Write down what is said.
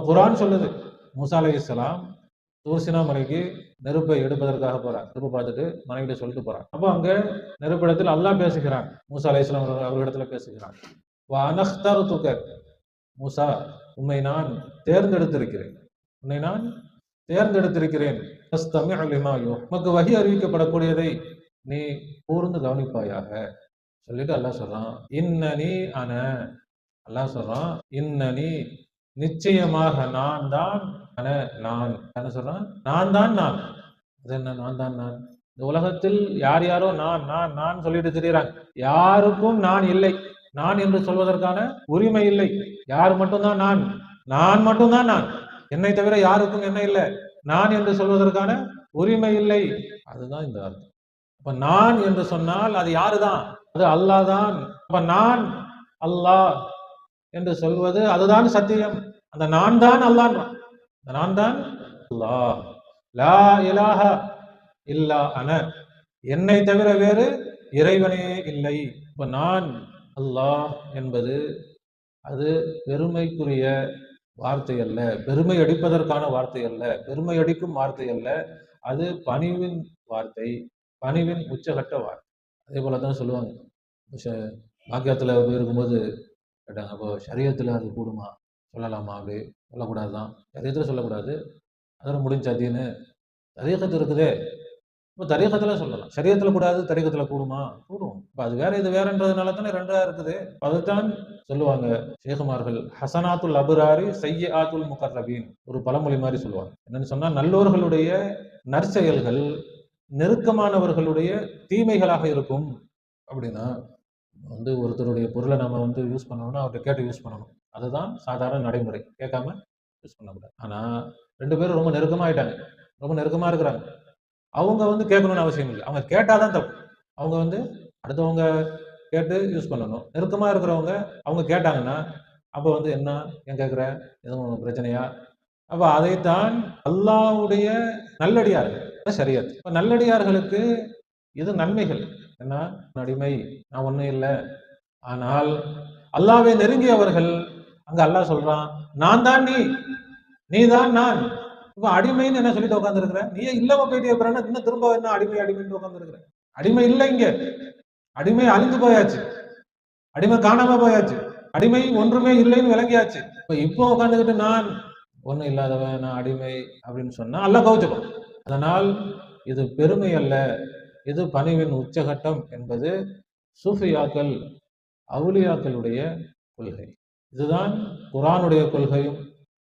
குர்ஆன் சொல்லுது, மூசா அலைஹிஸ்ஸலாம் தூர் மலைக்கு நெருப்பை எடுப்பதற்காக போறார். நெருப்பு பார்த்துட்டு மனைவிட்ட சொல்லிட்டு போறார். அப்போ அங்க நெருப்பிடத்தில் அல்லாஹ் பேசுகிறான். மூசா அலைஹிஸ்ஸலாம் அவர்களிடத்துல பேசுகிறான். வ அனக்தர்துக, மூசா, உம்மை நான் தேர்ந்தெடுத்திருக்கிறேன், உன்னை நான் தேர்ந்தெடுத்திருக்கிறேன். உமக்கு வஹி அறிவிக்கப்படக்கூடியதை நீ கூர்ந்து கவனிப்பாயாக சொல்லிட்டு அல்லாஹ் சொல்றான், இன்னனி அன, அல்லாஹ் சொல்றான், இன்னனி, நிச்சயமாக நான் தான், அன, நான் என்ன சொல்றான், நான் தான் நான். அது என்ன நான் தான் நான்? இந்த உலகத்தில் யார் யாரோ நான் நான் நான் சொல்லிட்டு திரியறாங்க. யாருக்கும் நான் இல்லை, நான் என்று சொல்வதற்கான உரிமை இல்லை. யார் மட்டும்தான் நான், நான் மட்டும்தான் நான், என்னை தவிர யாருக்கும் என்ன இல்லை, நான் என்று சொல்வதற்கான உரிமை இல்லை. அதுதான் இந்த அர்த்தம். அப்ப நான் என்று சொன்னால் அது யாருதான்? அது அல்லாஹ் தான். அப்ப நான் அல்லாஹ் என்று சொல்வது அதுதான் சத்தியம். அந்த நான் தான் அல்லாஹ், நான் தான் அல்லாஹ். லா இலாஹ இல்லா அன, என்னை தவிர வேறு இறைவனே இல்லை. இப்ப நான் அல்லாஹ் என்பது அது பெருமைக்குரிய வார்த்தை அல்ல, பெருமை அடிப்பதற்கான வார்த்தை அல்ல, பெருமை அடிக்கும் வார்த்தை அல்ல. அது பணிவின் வார்த்தை, பணிவின் உச்சகட்ட வார்த்தை. அதே போலதான் சொல்லுவாங்க, வாக்கியத்துல இருக்கும்போது கேட்டாங்க, அப்போ ஷரியத்துல அது கூடுமா, சொல்லலாமா? அப்படி சொல்லக்கூடாதுதான், ஷரியத்துல சொல்லக்கூடாது, அதெல்லாம் முடிஞ்சாத்தின்னு தரீகத்து இருக்குதே. இப்போ தரீகத்துல சொல்லலாம், ஷரியத்துல கூடாது, தரீகத்துல கூடுமா? கூடும். இப்போ அது வேற இது வேறன்றதுனால தானே ரெண்டா இருக்குது. அதுதான் சொல்லுவாங்க ஷேகுமார்கள், ஹசனாத்துல் அபுராரி சய்யிஆத்துல் முகர்ரபீன், ஒரு பழமொழி மாதிரி சொல்லுவாங்க. என்னன்னு சொன்னா, நல்லோர்களுடைய நற்செயல்கள் நெருக்கமானவர்களுடைய தீமைகளாக இருக்கும். அப்படின்னா ஒருத்தருடைய பொருளை நம்ம யூஸ் பண்ணணும்னா அவர்கிட்ட கேட்டு யூஸ் பண்ணணும், அதுதான் சாதாரண நடைமுறை. கேட்காம யூஸ் பண்ணக்கூடாது. ஆனா ரெண்டு பேரும் ரொம்ப நெருக்கமாயிட்டாங்க, ரொம்ப நெருக்கமா இருக்கிறாங்க, அவங்க கேட்கணும்னு அவசியம் இல்லை, அவங்க கேட்டாதான் தப்பு. அவங்க அடுத்தவங்க கேட்டு யூஸ் பண்ணணும். நெருக்கமா இருக்கிறவங்க அவங்க கேட்டாங்கன்னா அப்போ என்ன ஏன் கேட்குற, எதுவும் பிரச்சனையா? அப்ப அதைத்தான் அல்லாஹ்வுடைய நல்லடியார்கள் ஷரியத். நல்லடியார்களுக்கு இது நன்மைகள். என்ன அடிமை, நான் ஒண்ணும் இல்லை. ஆனால் அல்லாஹ்வை நெருங்கியவர்கள் அங்க அல்லாஹ் சொல்றான், நான் தான் நீ, நீ தான் நான். இப்ப அடிமைன்னு என்ன சொல்லிட்டு உட்கார்ந்து இருக்கிற? நீயே இல்லாம போயிட்டே பிறகு இன்னும் திரும்ப என்ன அடிமை அடிமைன்னு உட்கார்ந்து இருக்கிற? அடிமை இல்லை, இங்க அடிமை அழிந்து போயாச்சு, அடிமை காணாம போயாச்சு, அடிமை ஒன்றுமே இல்லைன்னு விளங்கியாச்சு. இப்போ உட்காந்துக்கிட்டு நான் ஒண்ணும் இல்லாதவன், நான் அடிமை அப்படின்னு சொன்னா அல்லாஹ் கவுச்சுக்கும். அதனால் இது பெருமை அல்ல, இது பணிவின் உச்சகட்டம் என்பது சூஃபியாக்கள், அவுலியாக்களுடைய கொள்கை. இதுதான் குர்ஆனுடைய கொள்கையும்